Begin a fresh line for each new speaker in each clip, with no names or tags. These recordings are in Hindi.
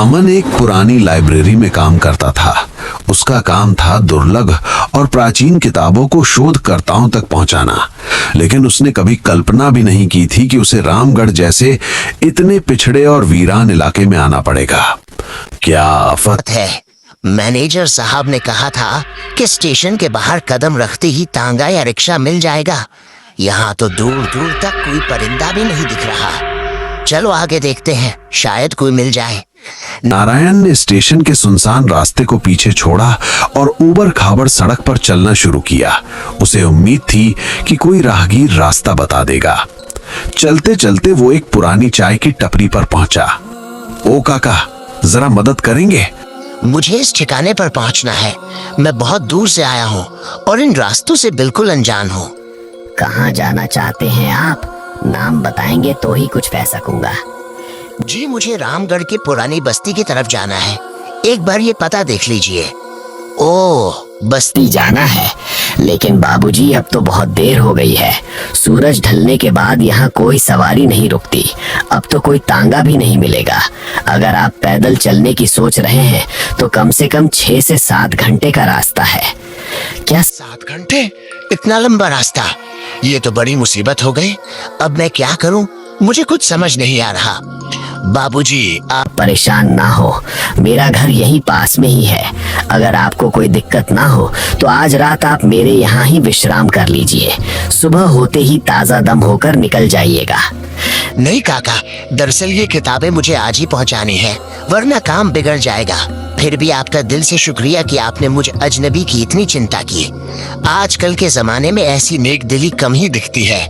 अमन एक पुरानी लाइब्रेरी में काम करता था। उसका काम था दुर्लभ और प्राचीन किताबों को शोधकर्ताओं तक पहुंचाना, लेकिन उसने कभी कल्पना भी नहीं की थी कि उसे रामगढ़ जैसे इतने पिछड़े और वीरान इलाके में आना पड़ेगा। क्या आफत
है। मैनेजर साहब ने कहा था कि स्टेशन के बाहर कदम रखते ही तांगा या रिक्शा मिल जाएगा। यहाँ तो दूर दूर तक कोई परिंदा भी नहीं दिख रहा। चलो आगे देखते हैं, शायद कोई मिल जाए।
नारायण ने स्टेशन के सुनसान रास्ते को पीछे छोड़ा और ऊबड़ खाबड़ सड़क पर चलना शुरू किया। उसे उम्मीद थी कि कोई राहगीर रास्ता बता देगा। चलते चलते वो एक पुरानी चाय की टपरी पर पहुंचा। ओ काका, जरा मदद करेंगे?
मुझे इस ठिकाने पर पहुंचना है। मैं बहुत दूर से आया हूँ और इन रास्तों से बिल्कुल अनजान हूँ।
कहाँ जाना चाहते हैं आप? नाम बताएंगे तो ही कुछ कह सकूंगा।
जी, मुझे रामगढ़ की पुरानी बस्ती की तरफ जाना है। एक बार ये पता देख लीजिए। ओह, बस्ती
जाना है, लेकिन बाबूजी अब तो बहुत देर हो गई है। सूरज ढलने के बाद यहाँ कोई सवारी नहीं रुकती। अब तो कोई तांगा भी नहीं मिलेगा। अगर आप पैदल चलने की सोच रहे हैं तो कम से कम 6 से 7 घंटे का रास्ता है। क्या
7 घंटे? इतना लंबा रास्ता? ये तो बड़ी मुसीबत हो गई। अब मैं क्या करूं? मुझे कुछ समझ नहीं आ रहा। बाबूजी,
आप परेशान ना हो, मेरा घर यहीं पास में ही है। अगर आपको कोई दिक्कत ना हो तो आज रात आप मेरे यहाँ ही विश्राम कर लीजिए। सुबह होते ही ताज़ा दम होकर निकल जाइएगा।
नहीं काका, दरअसल ये किताबें मुझे आज ही पहुँचानी है, वरना काम बिगड़ जाएगा। फिर भी आपका दिल से शुक्रिया कि आपने मुझ अजनबी की इतनी चिंता की। आजकल के जमाने में ऐसी नेक दिली कम ही दिखती है।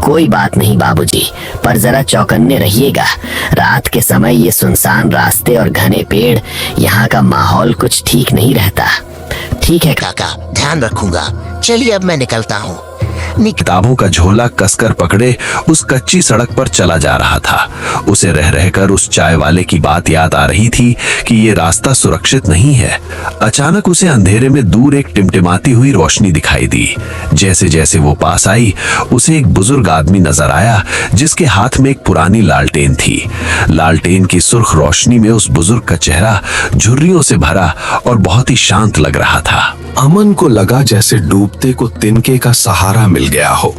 कोई बात नहीं बाबूजी, पर जरा चौकन्ने रहिएगा। रात के समय ये सुनसान रास्ते और घने पेड़, यहाँ का माहौल कुछ ठीक नहीं रहता। ठीक है
काका, ध्यान रखूंगा। चलिए अब मैं निकलता हूँ।
किताबों का झोला कसकर पकड़े उस कच्ची सड़क पर चला जा रहा था। उसे रह रहकर उस चाय वाले की बात याद आ रही थी कि ये रास्ता सुरक्षित नहीं है। अचानक उसे अंधेरे में दूर एक टिमटिमाती हुई रोशनी दिखाई दी। जैसे जैसे वो पास आई, उसे एक बुजुर्ग आदमी नजर आया जिसके हाथ में एक पुरानी लालटेन थी। लालटेन की सुर्ख रोशनी में उस बुजुर्ग का चेहरा झुर्रियों से भरा और बहुत ही शांत लग रहा था। अमन को लगा जैसे डूबते को तिनके का सहारा मिल गया हो।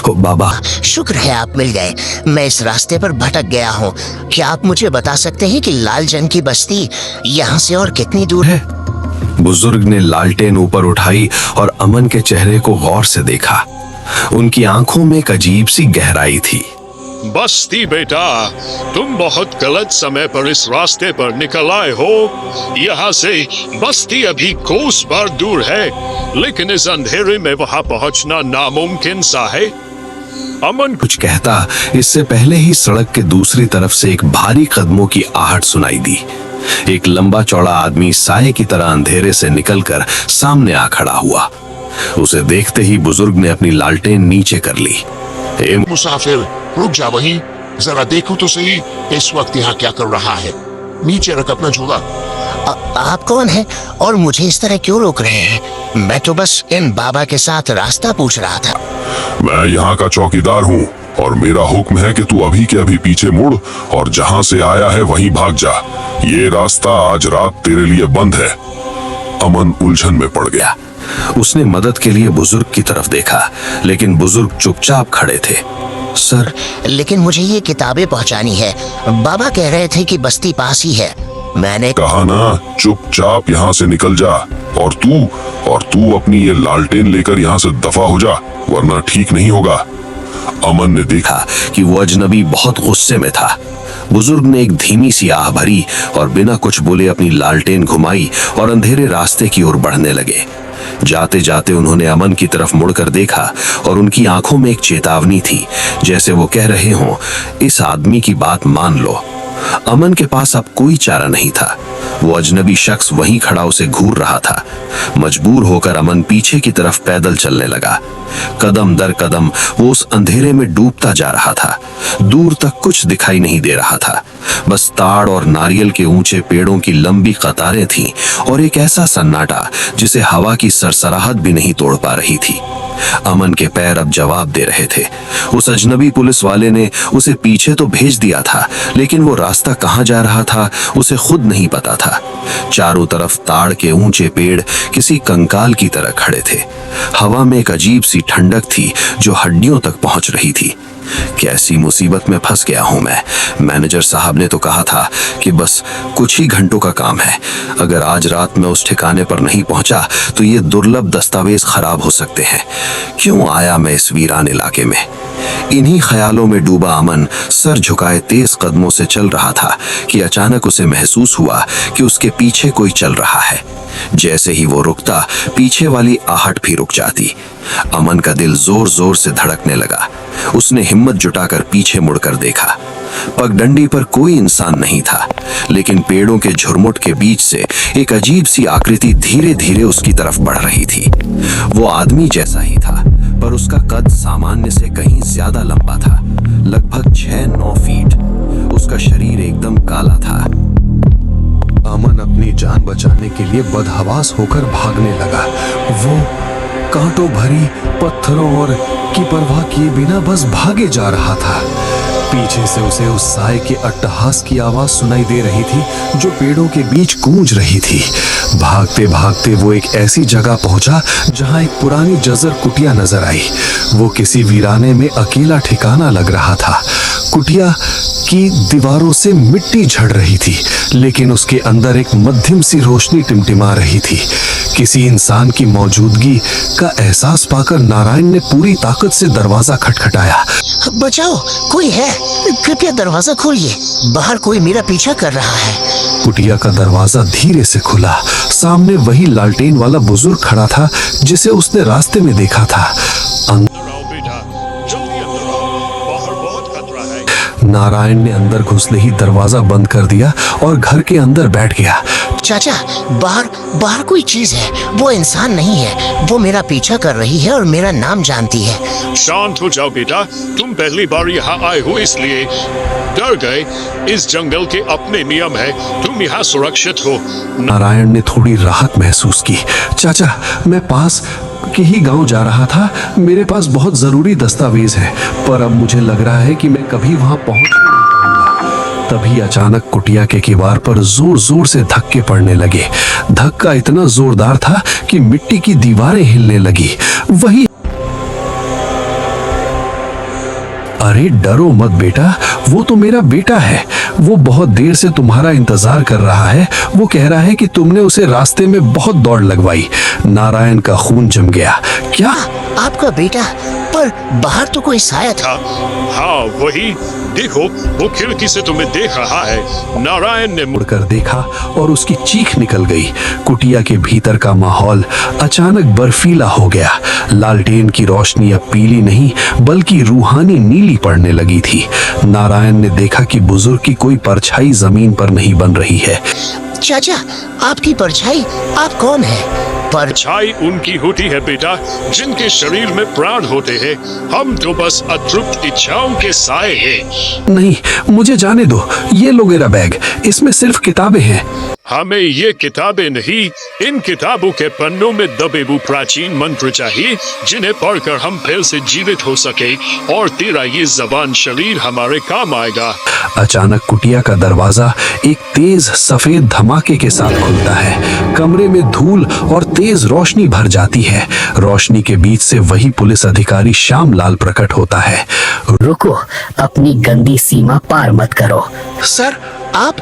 बाबा,
शुक्र है आप मिल गए। मैं इस रास्ते पर भटक गया हूँ। क्या आप मुझे बता सकते हैं कि लालजंग की बस्ती यहाँ से और कितनी दूर है?
बुजुर्ग ने लालटेन ऊपर उठाई और अमन के चेहरे को गौर से देखा। उनकी आंखों में एक अजीब सी गहराई थी।
बस्ती बेटा, तुम बहुत गलत समय पर इस रास्ते पर निकल आए हो। यहाँ से बस्ती अभी कोस भर दूर है, लेकिन इस अंधेरे में वहाँ पहुँचना नामुमकिन सा है। अमन
कुछ कहता, इससे पहले ही सड़क के दूसरी तरफ से एक भारी कदमों की आहट सुनाई दी। एक लंबा चौड़ा आदमी साये की तरह अंधेरे से निकलकर सामने आ खड़ा हुआ। उसे देखते ही बुजुर्ग ने अपनी लालटेन नीचे कर ली।
मुसाफिर, रुक जा वहीं, जरा देखो तो सही इस वक्त यहाँ क्या कर रहा है। नीचे रख अपना झोला।
आप कौन हैं और मुझे इस तरह क्यों रोक रहे हैं? मैं तो बस इन बाबा के साथ रास्ता पूछ रहा था।
मैं यहाँ का चौकीदार हूँ और मेरा हुक्म है कि तू अभी के अभी पीछे मुड़ और जहाँ से आया है वहीं भाग जा। ये रास्ता आज रात तेरे लिए बंद है। अमन उलझन में पड़ गया। उसने मदद के लिए बुजुर्ग की तरफ देखा, लेकिन बुजुर्ग चुपचाप खड़े थे।
सर,
लेकिन मुझे ये किताबें पहुंचानी है। बाबा कह रहे थे कि बस्ती पास ही है। मैंने
कहा ना, चुपचाप यहाँ से निकल जा। और तू अपनी ये लालटेन लेकर यहाँ से दफा हो जा, वरना ठीक नहीं होगा। अमन ने देखा
कि वो अजनबी बहुत गुस्से में था। बुजुर्ग ने एक धीमी सी आह भरी और बिना कुछ बोले अपनी लालटेन घुमाई और अंधेरे रास्ते की ओर बढ़ने लगे। जाते जाते उन्होंने अमन की तरफ मुड़कर देखा और उनकी आंखों में एक चेतावनी थी, जैसे वो कह रहे हों, इस आदमी की बात मान लो। अमन के पास अब कोई चारा नहीं था। वो अजनबी शख्स वहीं खड़ा उसे घूर रहा था। मजबूर होकर अमन पीछे की तरफ पैदल चलने लगा। कदम दर कदम वो उस अंधेरे में डूबता जा रहा था। दूर तक कुछ दिखाई नहीं दे रहा था। बस ताड़ और नारियल के ऊंचे पेड़ों की लंबी कतारें थीं और एक ऐसा सन्नाटा जिसे हवा की सरसराहट भी नहीं तोड़ पा रही थी। अमन के पैर अब जवाब दे रहे थे। उस अजनबी पुलिस वाले ने उसे पीछे तो भेज दिया था, लेकिन वो रास्ता कहाँ जा रहा था उसे खुद नहीं पता था। चारों तरफ ताड़ के ऊंचे पेड़ किसी कंकाल की तरह खड़े थे। हवा में एक अजीब सी ठंडक थी जो हड्डियों तक पहुंच रही थी। कैसी मुसीबत में फंस गया हूं मैं। मैनेजर साहब ने तो कहा था कि बस कुछ ही घंटों का काम है। अगर आज रात में उस ठिकाने पर नहीं पहुंचा तो ये दुर्लभ दस्तावेज खराब हो सकते हैं। क्यों आया मैं इस वीरान इलाके में? इन्हीं ख्यालों में डूबा अमन सर झुकाए तेज कदमों से चल रहा था कि अचानक उसे महसूस हुआ कि उसके पीछे कोई चल रहा है। जैसे ही वो रुकता, पीछे वाली आहट भी रुक जाती। अमन का दिल जोर जोर से धड़कने लगा। उसने हिम्मत जुटाकर पीछे मुड़कर देखा। पगडंडी पर कोई इंसान नहीं था, लेकिन पेड़ों के झुरमुट के बीच से एक अजीब सी आकृति धीरे धीरे उसकी तरफ बढ़ रही थी। वो आदमी जैसा ही था, पर उसका कद सामान्य से कहीं ज्यादा लंबा था, लगभग 6-9 फीट। उसका शरीर एकदम काला था।
अमन अपनी जान बचाने के लिए बदहवास होकर भागने लगा। वो कांटों भरी पत्थरों और की परवाह किए बिना बस भागे जा रहा था। पीछे से उसे उस साए के अट्टहास की आवाज सुनाई दे रही थी जो पेड़ों के बीच गूंज रही थी। भागते भागते वो एक ऐसी जगह पहुंचा जहां एक पुरानी जजर कुटिया नजर आई। वो किसी वीराने में अकेला ठिकाना लग रहा था। कुटिया की दीवारों से मिट्टी झड़ रही थी, लेकिन उसके अंदर एक मध्यम सी रोशनी टिमटिमा रही थी। किसी इंसान की मौजूदगी का एहसास पाकर नारायण ने पूरी ताकत से दरवाजा खटखटाया।
बचाओ, कोई है, कृपया दरवाजा खोलिए, बाहर कोई मेरा पीछा कर रहा है।
कुटिया का दरवाजा धीरे से खुला। सामने वही लालटेन वाला बुजुर्ग खड़ा था जिसे उसने रास्ते में देखा था।
अंदर आओ बेटा, जल्दी अंदर आओ, बाहर बहुत खतरा है।
नारायण ने अंदर घुसते ही दरवाजा बंद कर दिया और घर के अंदर बैठ गया।
चाचा, बाहर कोई चीज है, वो इंसान नहीं है, वो मेरा पीछा कर रही है और मेरा नाम जानती है।
शांत हो जाओ बेटा, तुम पहली बार यहाँ आए हो इसलिए डर गए। इस जंगल के अपने नियम है, तुम यहाँ सुरक्षित हो।
नारायण ने थोड़ी राहत महसूस की। चाचा, मैं पास के ही गांव जा रहा था। मेरे पास बहुत जरूरी दस्तावेज है, पर अब मुझे लग रहा है कि मैं कभी वहां पहुंच नहीं पाऊंगा। तभी अचानक कुटिया के किवाड़ पर जोर जोर से धक्के पड़ने लगे। धक्का इतना जोरदार था कि मिट्टी की दीवारें हिलने लगी। वही अरे डरो मत बेटा, वो तो मेरा बेटा है। वो बहुत देर से तुम्हारा इंतजार कर रहा है। वो कह रहा है कि तुमने उसे रास्ते में बहुत दौड़ लगवाई। नारायण का खून जम गया। क्या?
आपका बेटा? पर बाहर तो कोई साया था।
हाँ वही, देखो वो खिड़की से तुम्हें देख रहा है। नारायण ने
मुड़कर देखा और उसकी चीख निकल गई। कुटिया के भीतर का माहौल अचानक बर्फीला हो गया। लालटेन की रोशनी अब पीली नहीं बल्कि रूहानी नीली पड़ने लगी थी। नारायण ने देखा कि बुजुर्ग की कोई परछाई जमीन पर नहीं बन रही है।
चाचा, आपकी परछाई? आप कौन है?
परछाई उनकी होती है बेटा जिनके शरीर में प्राण होते हैं। हम तो बस अतृप्त इच्छाओं के साए हैं।
नहीं, मुझे जाने दो। ये लो मेरा बैग, इसमें सिर्फ किताबें हैं।
हमें ये किताबें नहीं, इन किताबों के पन्नों में दबे वो प्राचीन मंत्र चाहिए जिन्हें पढ़कर हम फिर से जीवित हो सके और तेरा ये जबान शरीर हमारे काम आएगा।
अचानक कुटिया का दरवाजा एक तेज सफेद धमाके के साथ खुलता है। कमरे में धूल और तेज रोशनी भर जाती है। रोशनी के बीच से वही पुलिस अधिकारी श्यामलाल प्रकट होता है।
रुको, अपनी गंदी सीमा पार मत करो।
सर, आप?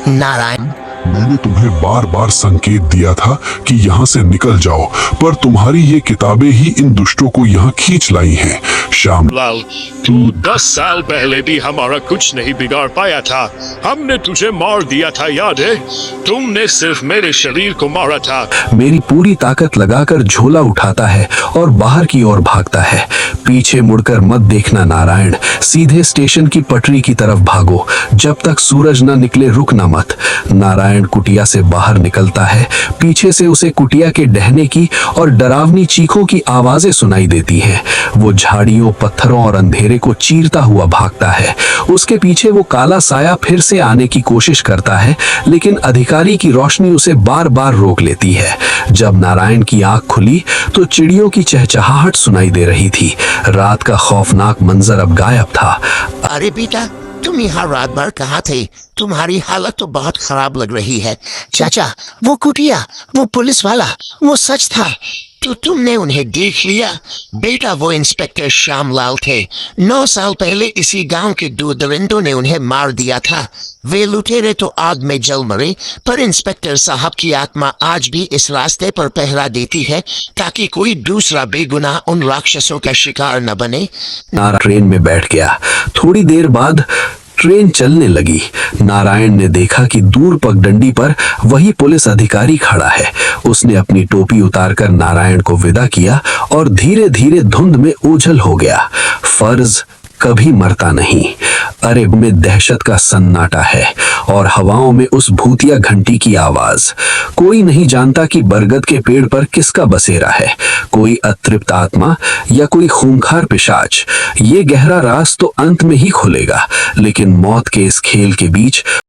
नारायण,
मैंने तुम्हें बार बार संकेत दिया था कि यहाँ से निकल जाओ, पर तुम्हारी ये किताबें ही इन दुष्टों को यहाँ खींच लाई हैं।
लाल, तू 10 साल पहले भी हमारा कुछ नहीं बिगाड़ पाया था। हमने तुझे मार दिया था, याद है? तुमने सिर्फ मेरे शरीर को मारा था।
मेरी पूरी ताकत लगाकर झोला उठाता है और बाहर की ओर भागता है। पीछे मुड़कर मत देखना नारायण, सीधे स्टेशन की पटरी की तरफ भागो। जब तक सूरज न निकले रुकना मत। नारायण
नारायण कुटिया से बाहर निकलता है, पीछे से उसे कुटिया के डहने की और डरावनी चीखों की आवाजें सुनाई देती हैं। वो झाड़ियों, पत्थरों और अंधेरे को चीरता हुआ भागता है। उसके पीछे वो काला साया फिर से आने की कोशिश करता है, लेकिन अधिकारी की रोशनी उसे बार बार रोक लेती है। जब नारायण की आंख खुली तो चिड़ियों की चहचहाहट सुनाई दे रही थी। रात का खौफनाक मंजर अब गायब था।
अरे बेटा, तुम यहाँ रात भर कहाँ थे? तुम्हारी हालत तो बहुत खराब लग रही है। चाचा, वो कुटिया, वो पुलिस वाला, वो सच था तो तुमने उन्हें देख लिया? बेटा, वो इंस्पेक्टर श्यामलाल थे। 9 साल पहले इसी गांव के 2 दरिंदों ने उन्हें मार दिया था। वे लुटेरे तो आग में जल मरे, पर इंस्पेक्टर साहब की आत्मा आज भी इस रास्ते पर पहरा देती है ताकि कोई दूसरा बेगुनाह उन राक्षसों का शिकार न बने।
नारायण ट्रेन में बैठ गया। थोड़ी देर बाद ट्रेन चलने लगी। नारायण ने देखा कि दूर पगडंडी पर वही पुलिस अधिकारी खड़ा है। उसने अपनी टोपी उतारकर नारायण को विदा किया और धीरे धीरे धुंध में ओझल हो गया। फर्ज कभी मरता नहीं। अरे में दहशत का सन्नाटा है और हवाओं में उस भूतिया घंटी की आवाज। कोई नहीं जानता कि बरगद के पेड़ पर किसका बसेरा है, कोई अतृप्त आत्मा या कोई खूंखार पिशाच। ये गहरा राज तो अंत में ही खुलेगा, लेकिन मौत के इस खेल के बीच